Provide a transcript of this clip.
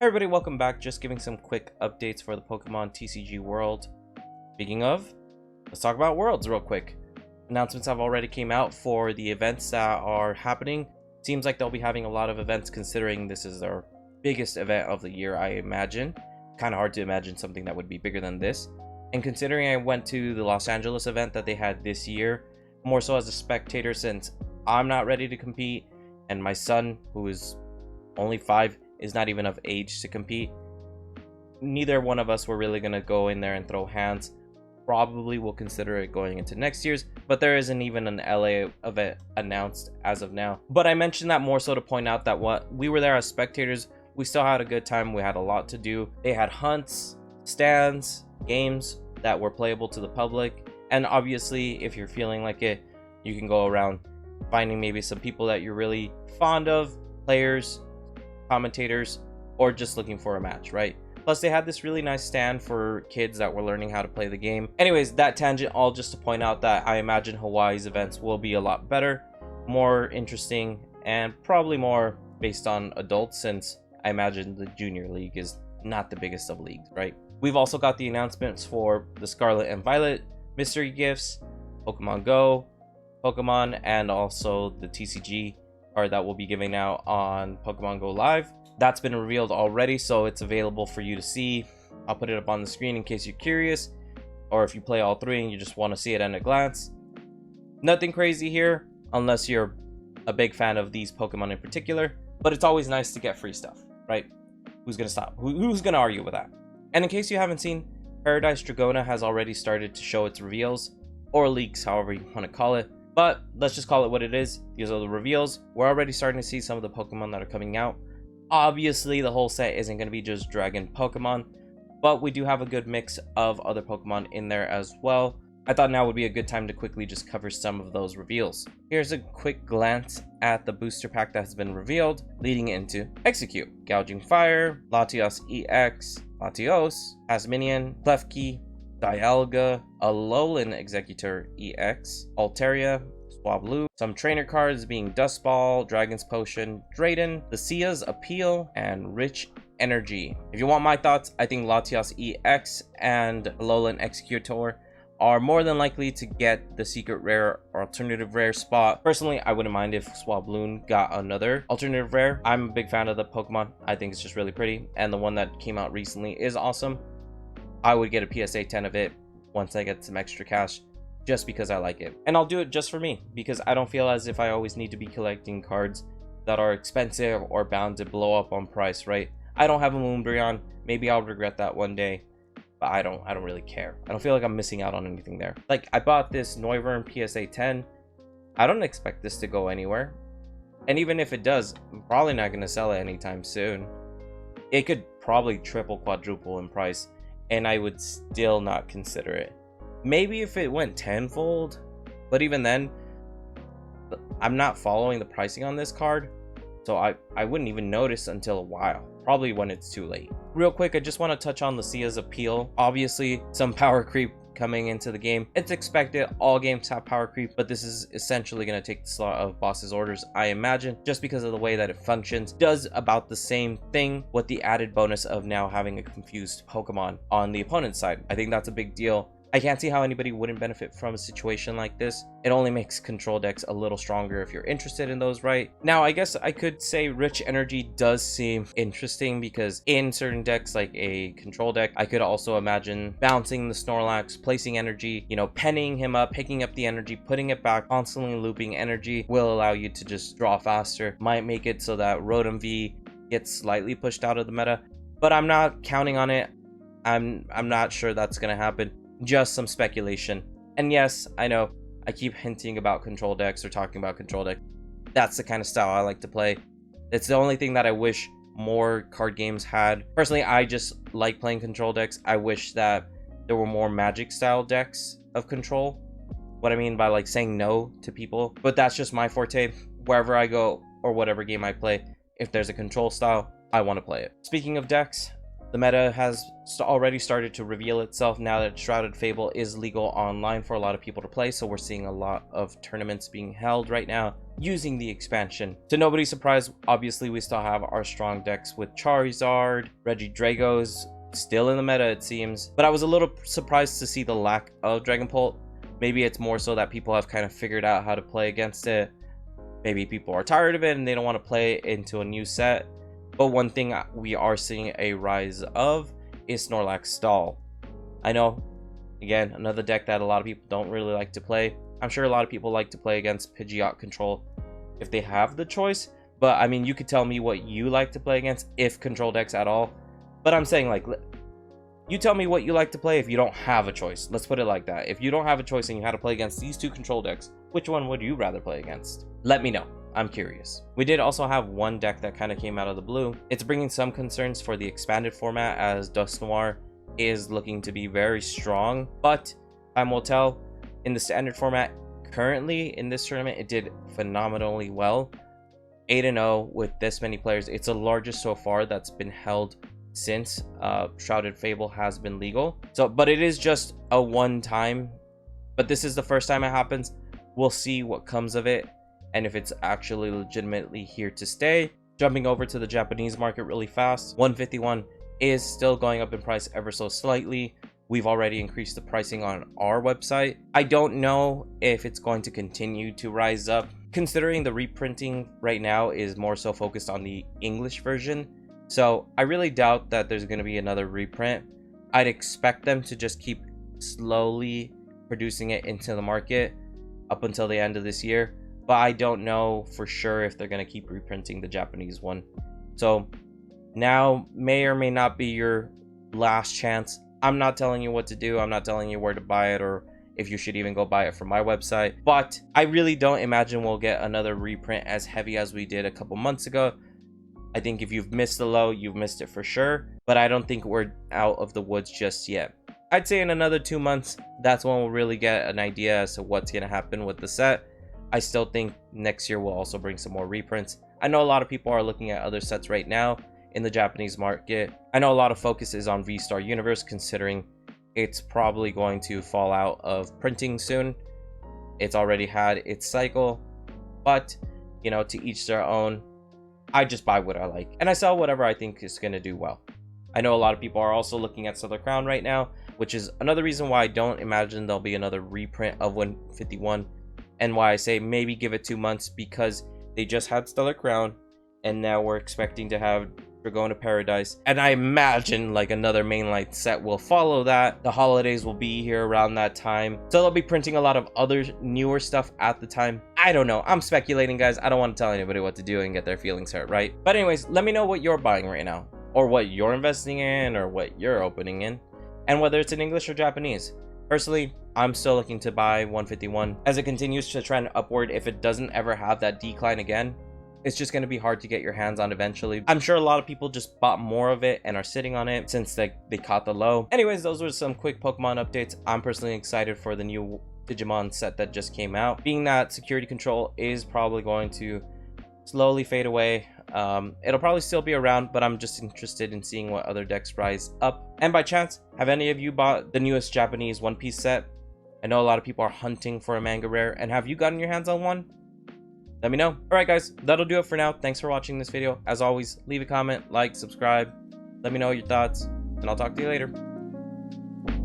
Hey everybody, welcome back. Just giving some quick updates for the Pokemon TCG world. Speaking of, let's talk about worlds real quick. Announcements have already came out for the events that are happening. Seems like they'll be having a lot of events considering this is their biggest event of the year, I imagine. Kind of hard to imagine something that would be bigger than this. And considering I went to the Los Angeles event that they had this year, more so as a spectator since I'm not ready to compete and my son, who is only 5, is not even of age to compete. Neither one of us were really going to go in there and throw hands. Probably will consider it going into next year's, but there isn't even an LA event announced as of now. But I mentioned that more so to point out that what we were there as spectators, we still had a good time. We had a lot to do. They had hunts, stands, games that were playable to the public, and obviously if you're feeling like it, you can go around finding maybe some people that you're really fond of, players, commentators, or just looking for a match, right? Plus they had this really nice stand for kids that were learning how to play the game. Anyways, that tangent all just to point out that I imagine Hawaii's events will be a lot better, more interesting, and probably more based on adults, since I imagine the junior league is not the biggest of leagues, right? We've also got the announcements for the Scarlet and Violet mystery gifts, Pokemon Go, Pokemon, and also the TCG card that we'll be giving out on Pokemon Go Live. That's been revealed already, so it's available for you to see. I'll put it up on the screen in case you're curious, or if you play all 3 and you just want to see it at a glance. Nothing crazy here unless you're a big fan of these Pokemon in particular, but it's always nice to get free stuff, right? Who's gonna stop? Who's gonna argue with that? And in case you haven't seen, Paradise Dragona has already started to show its reveals, or leaks, however you want to call it. But let's just call it what it is. These are the reveals. We're already starting to see some of the Pokemon that are coming out. Obviously, the whole set isn't going to be just Dragon Pokemon, but we do have a good mix of other Pokemon in there as well. I thought now would be a good time to quickly just cover some of those reveals. Here's a quick glance at the booster pack that has been revealed, leading into Execute, Gouging Fire, Latios EX, Latios, Asminian, Klefki, Dialga, Alolan Executor EX, Altaria, Swablu, some trainer cards being Dustball, Dragon's Potion, Drayden, the Sia's Appeal, and Rich Energy. If you want my thoughts, I think Latios EX and Alolan Executor are more than likely to get the secret rare or alternative rare spot. Personally, I wouldn't mind if Swabloon got another alternative rare. I'm a big fan of the Pokemon. I think it's just really pretty, and the one that came out recently is awesome. I would get a PSA 10 of it once I get some extra cash, just because I like it. And I'll do it just for me, because I don't feel as if I always need to be collecting cards that are expensive or bound to blow up on price, right? I don't have a Moonbreon. Maybe I'll regret that one day, but I don't really care. I don't feel like I'm missing out on anything there. Like, I bought this Noivern PSA 10. I don't expect this to go anywhere. And even if it does, I'm probably not going to sell it anytime soon. It could probably triple, quadruple in price, and I would still not consider it. Maybe if it went tenfold, but even then, I'm not following the pricing on this card, so I wouldn't even notice until a while, probably when it's too late. Real quick, I just want to touch on the Sia's Appeal. Obviously, some power creep coming into the game. It's expected, all games have power creep, but this is essentially going to take the slot of boss's orders, I imagine, just because of the way that it functions. Does about the same thing with the added bonus of now having a confused Pokemon on the opponent's side. I think that's a big deal. I can't see how anybody wouldn't benefit from a situation like this. It only makes control decks a little stronger if you're interested in those, right? Now, I guess I could say Rich Energy does seem interesting, because in certain decks, like a control deck, I could also imagine bouncing the Snorlax, placing energy, you know, penning him up, picking up the energy, putting it back, constantly looping energy will allow you to just draw faster. Might make it so that Rotom V gets slightly pushed out of the meta, but I'm not counting on it. I'm not sure that's gonna happen. Just some speculation. And yes, I know I keep hinting about control decks or talking about control deck. That's the kind of style I like to play. It's the only thing that I wish more card games had. Personally, I just like playing control decks. I wish that there were more Magic style decks of control. What I mean by like saying no to people, but that's just my forte. Wherever I go or whatever game I play, if there's a control style, I want to play it. Speaking of decks, The meta has already started to reveal itself now that Shrouded Fable is legal online for a lot of people to play, so we're seeing a lot of tournaments being held right now using the expansion. To nobody's surprise, obviously we still have our strong decks with Charizard, Regidragos, still in the meta it seems, but I was a little surprised to see the lack of Dragonpult. Maybe it's more so that people have kind of figured out how to play against it. Maybe people are tired of it and they don't want to play into a new set. But one thing we are seeing a rise of is Snorlax Stall. I know, again, another deck that a lot of people don't really like to play. I'm sure a lot of people like to play against Pidgeot control if they have the choice. But I mean, you could tell me what you like to play against, if control decks at all. But I'm saying, like, you tell me what you like to play if you don't have a choice. Let's put it like that. If you don't have a choice and you had to play against these two control decks, which one would you rather play against? Let me know. I'm curious. We did also have one deck that kind of came out of the blue. It's bringing some concerns for the expanded format, as Dusknoir is looking to be very strong, but time will tell. In the standard format currently in this tournament, it did phenomenally well. 8-0 with this many players. It's the largest so far that's been held since Shrouded Fable has been legal. So, but it is just a one time, but this is the first time it happens. We'll see what comes of it and if it's actually legitimately here to stay. Jumping over to the Japanese market really fast, 151 is still going up in price ever so slightly. We've already increased the pricing on our website. I don't know if it's going to continue to rise up, considering the reprinting right now is more so focused on the English version. So I really doubt that there's going to be another reprint. I'd expect them to just keep slowly producing it into the market up until the end of this year. But I don't know for sure if they're going to keep reprinting the Japanese one. So now may or may not be your last chance. I'm not telling you what to do. I'm not telling you where to buy it or if you should even go buy it from my website. But I really don't imagine we'll get another reprint as heavy as we did a couple months ago. I think if you've missed the low, you've missed it for sure. But I don't think we're out of the woods just yet. I'd say in another 2 months, that's when we'll really get an idea as to what's going to happen with the set. I still think next year will also bring some more reprints. I know a lot of people are looking at other sets right now in the Japanese market. I know a lot of focus is on V-Star Universe, considering it's probably going to fall out of printing soon. It's already had its cycle, but you know, to each their own. I just buy what I like and I sell whatever I think is going to do well. I know a lot of people are also looking at Stellar Crown right now, which is another reason why I don't imagine there'll be another reprint of 151. And why I say maybe give it 2 months, because they just had Stellar Crown and now we're expecting to have Dragona Paradise, and I imagine like another mainline set will follow that. The holidays will be here around that time, so they'll be printing a lot of other newer stuff at the time. I don't know, I'm speculating, guys. I don't want to tell anybody what to do and get their feelings hurt, right? But anyways, let me know what you're buying right now, or what you're investing in, or what you're opening in, and whether it's in English or Japanese. Personally, I'm still looking to buy 151 as it continues to trend upward. If it doesn't ever have that decline again, it's just going to be hard to get your hands on eventually. I'm sure a lot of people just bought more of it and are sitting on it since they caught the low. Anyways, those were some quick Pokemon updates. I'm personally excited for the new Digimon set that just came out. Being that security control is probably going to slowly fade away. It'll probably still be around, but I'm just interested in seeing what other decks rise up. And by chance, have any of you bought the newest Japanese One Piece set? I know a lot of people are hunting for a manga rare, and have you gotten your hands on one? Let me know. Alright guys, that'll do it for now. Thanks for watching this video. As always, leave a comment, like, subscribe. Let me know your thoughts, and I'll talk to you later.